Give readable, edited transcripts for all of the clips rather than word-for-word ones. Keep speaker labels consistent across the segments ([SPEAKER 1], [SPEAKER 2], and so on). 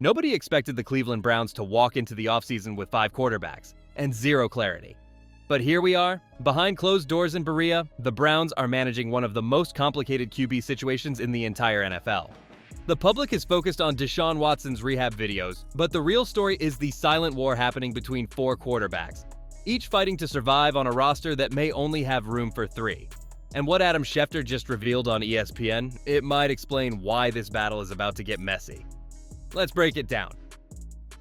[SPEAKER 1] Nobody expected the Cleveland Browns to walk into the offseason with 5 quarterbacks and zero clarity. But here we are. Behind closed doors in Berea, the Browns are managing one of the most complicated QB situations in the entire NFL. The public is focused on Deshaun Watson's rehab videos, but the real story is the silent war happening between 4 quarterbacks, each fighting to survive on a roster that may only have room for 3. And what Adam Schefter just revealed on ESPN, it might explain why this battle is about to get messy. Let's break it down.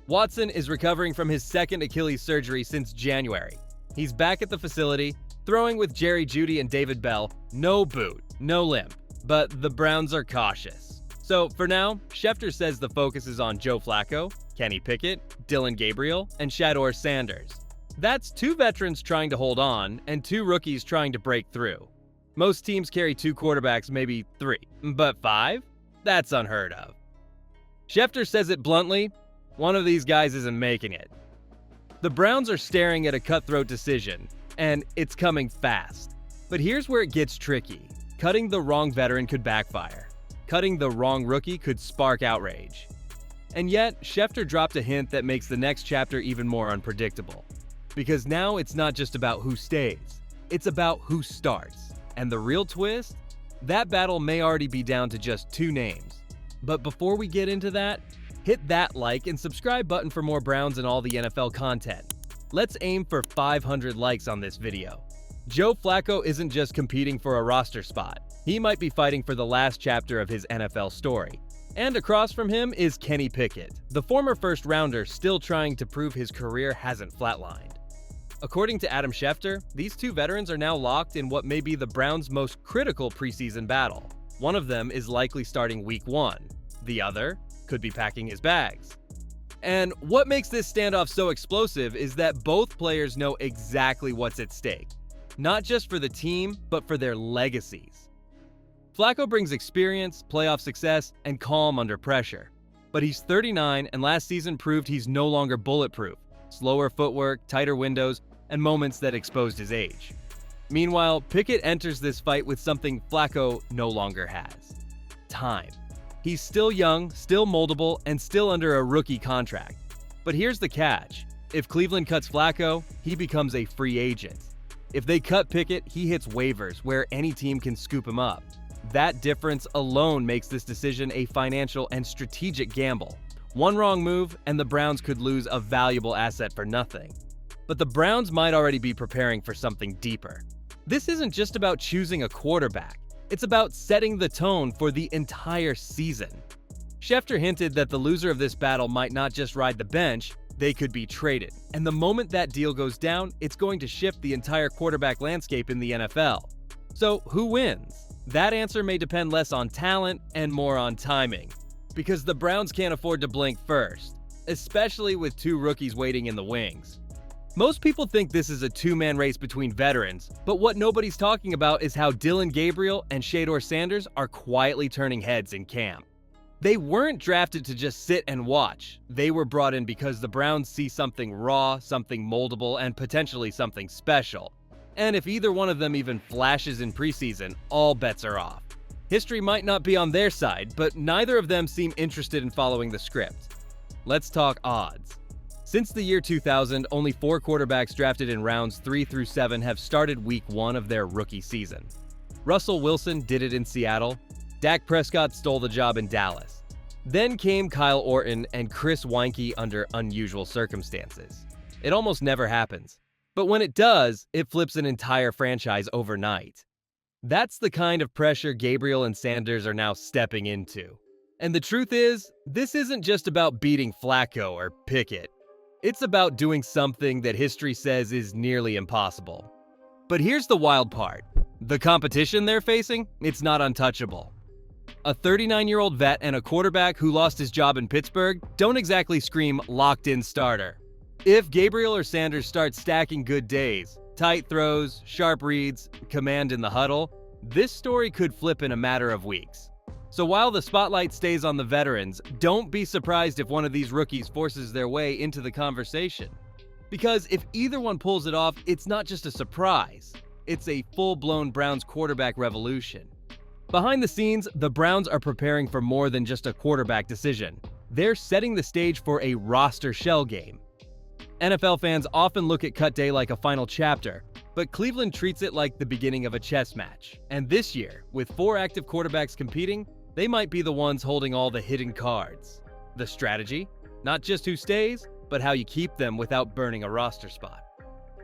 [SPEAKER 1] Watson is recovering from his second Achilles surgery since January. He's back at the facility, throwing with Jerry Jeudy and David Bell, no boot, no limp, but the Browns are cautious. So for now, Schefter says the focus is on Joe Flacco, Kenny Pickett, Dillon Gabriel, and Shedeur Sanders. That's 2 veterans trying to hold on and 2 rookies trying to break through. Most teams carry 2 quarterbacks, maybe 3, but 5? That's unheard of. Schefter says it bluntly, one of these guys isn't making it. The Browns are staring at a cutthroat decision, and it's coming fast. But here's where it gets tricky. Cutting the wrong veteran could backfire. Cutting the wrong rookie could spark outrage. And yet, Schefter dropped a hint that makes the next chapter even more unpredictable. Because now it's not just about who stays, it's about who starts. And the real twist? That battle may already be down to just 2 names. But before we get into that, hit that like and subscribe button for more Browns and all the NFL content. Let's aim for 500 likes on this video. Joe Flacco isn't just competing for a roster spot. He might be fighting for the last chapter of his NFL story. And across from him is Kenny Pickett, the former first-rounder still trying to prove his career hasn't flatlined. According to Adam Schefter, these 2 veterans are now locked in what may be the Browns' most critical preseason battle. One of them is likely starting week 1. The other could be packing his bags. And what makes this standoff so explosive is that both players know exactly what's at stake. Not just for the team, but for their legacies. Flacco brings experience, playoff success, and calm under pressure. But he's 39 and last season proved he's no longer bulletproof. Slower footwork, tighter windows, and moments that exposed his age. Meanwhile, Pickett enters this fight with something Flacco no longer has: time. He's still young, still moldable, and still under a rookie contract. But here's the catch. If Cleveland cuts Flacco, he becomes a free agent. If they cut Pickett, he hits waivers where any team can scoop him up. That difference alone makes this decision a financial and strategic gamble. One wrong move, and the Browns could lose a valuable asset for nothing. But the Browns might already be preparing for something deeper. This isn't just about choosing a quarterback. It's about setting the tone for the entire season. Schefter hinted that the loser of this battle might not just ride the bench, they could be traded. And the moment that deal goes down, it's going to shift the entire quarterback landscape in the NFL. So who wins? That answer may depend less on talent and more on timing. Because the Browns can't afford to blink first, especially with 2 rookies waiting in the wings. Most people think this is a 2-man race between veterans, but what nobody's talking about is how Dillon Gabriel and Shedeur Sanders are quietly turning heads in camp. They weren't drafted to just sit and watch. They were brought in because the Browns see something raw, something moldable, and potentially something special. And if either one of them even flashes in preseason, all bets are off. History might not be on their side, but neither of them seem interested in following the script. Let's talk odds. Since the year 2000, only 4 quarterbacks drafted in rounds 3 through 7 have started week 1 of their rookie season. Russell Wilson did it in Seattle. Dak Prescott stole the job in Dallas. Then came Kyle Orton and Chris Weinke under unusual circumstances. It almost never happens. But when it does, it flips an entire franchise overnight. That's the kind of pressure Gabriel and Sanders are now stepping into. And the truth is, this isn't just about beating Flacco or Pickett. It's about doing something that history says is nearly impossible. But here's the wild part. The competition they're facing, it's not untouchable. A 39-year-old vet and a quarterback who lost his job in Pittsburgh don't exactly scream locked-in starter. If Gabriel or Sanders start stacking good days, tight throws, sharp reads, command in the huddle, this story could flip in a matter of weeks. So while the spotlight stays on the veterans, don't be surprised if one of these rookies forces their way into the conversation. Because if either one pulls it off, it's not just a surprise. It's a full-blown Browns quarterback revolution. Behind the scenes, the Browns are preparing for more than just a quarterback decision. they're setting the stage for a roster shell game. NFL fans often look at cut day like a final chapter, but Cleveland treats it like the beginning of a chess match. And this year, with 4 active quarterbacks competing, they might be the ones holding all the hidden cards. The strategy? Not just who stays, but how you keep them without burning a roster spot.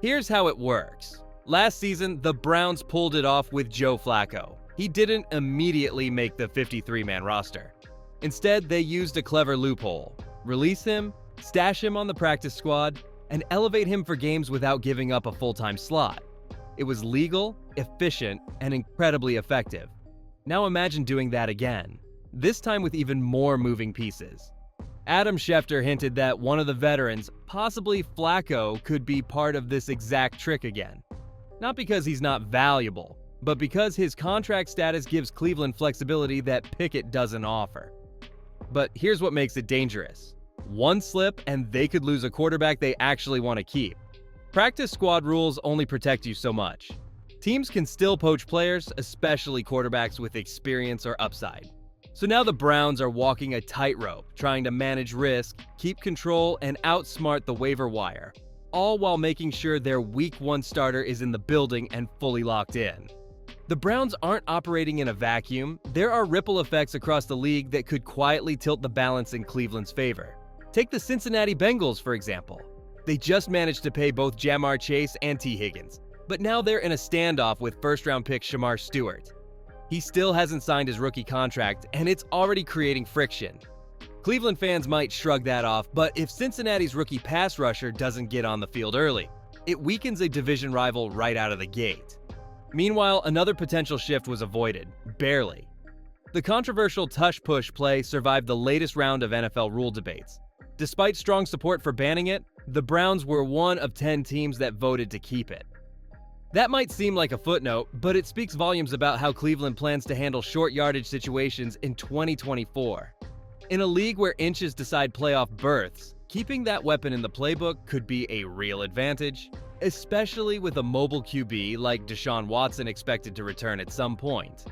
[SPEAKER 1] Here's how it works. Last season, the Browns pulled it off with Joe Flacco. He didn't immediately make the 53-man roster. Instead, they used a clever loophole. Release him, stash him on the practice squad, and elevate him for games without giving up a full-time slot. It was legal, efficient, and incredibly effective. Now imagine doing that again, this time with even more moving pieces. Adam Schefter hinted that one of the veterans, possibly Flacco, could be part of this exact trick again. Not because he's not valuable, but because his contract status gives Cleveland flexibility that Pickett doesn't offer. But here's what makes it dangerous. One slip and they could lose a quarterback they actually want to keep. Practice squad rules only protect you so much. Teams can still poach players, especially quarterbacks with experience or upside. So now the Browns are walking a tightrope, trying to manage risk, keep control, and outsmart the waiver wire, all while making sure their Week 1 starter is in the building and fully locked in. The Browns aren't operating in a vacuum. There are ripple effects across the league that could quietly tilt the balance in Cleveland's favor. Take the Cincinnati Bengals, for example. They just managed to pay both Jamar Chase and T. Higgins, but now they're in a standoff with first-round pick Shamar Stewart. He still hasn't signed his rookie contract, and it's already creating friction. Cleveland fans might shrug that off, but if Cincinnati's rookie pass rusher doesn't get on the field early, it weakens a division rival right out of the gate. Meanwhile, another potential shift was avoided, barely. The controversial tush-push play survived the latest round of NFL rule debates. Despite strong support for banning it, the Browns were one of 10 teams that voted to keep it. That might seem like a footnote, but it speaks volumes about how Cleveland plans to handle short yardage situations in 2024. In a league where inches decide playoff berths, keeping that weapon in the playbook could be a real advantage, especially with a mobile QB like Deshaun Watson expected to return at some point.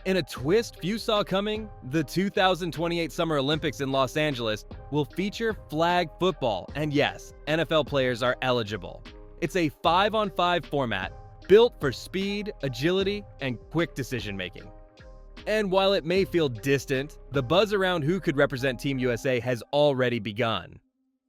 [SPEAKER 1] In a twist few saw coming, the 2028 Summer Olympics in Los Angeles will feature flag football, and yes, NFL players are eligible. It's a 5-on-5 format built for speed, agility, and quick decision-making. And while it may feel distant, the buzz around who could represent Team USA has already begun.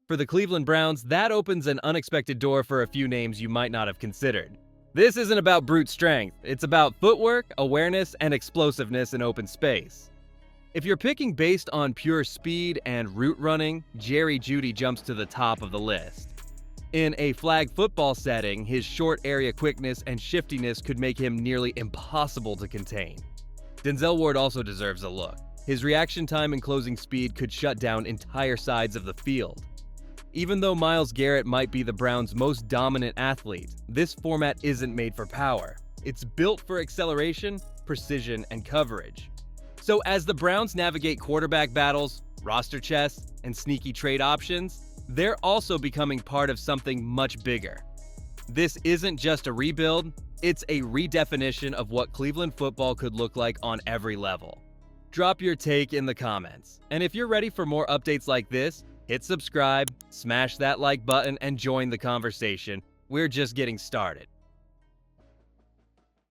[SPEAKER 1] For the Cleveland Browns, that opens an unexpected door for a few names you might not have considered. This isn't about brute strength, it's about footwork, awareness, and explosiveness in open space. If you're picking based on pure speed and route running, Jerry Jeudy jumps to the top of the list. In a flag football setting, his short area quickness and shiftiness could make him nearly impossible to contain. Denzel Ward also deserves a look. His reaction time and closing speed could shut down entire sides of the field. Even though Myles Garrett might be the Browns' most dominant athlete, this format isn't made for power. It's built for acceleration, precision, and coverage. So as the Browns navigate quarterback battles, roster chess, and sneaky trade options, they're also becoming part of something much bigger. This isn't just a rebuild, it's a redefinition of what Cleveland football could look like on every level. Drop your take in the comments, and if you're ready for more updates like this, hit subscribe, smash that like button, and join the conversation. We're just getting started.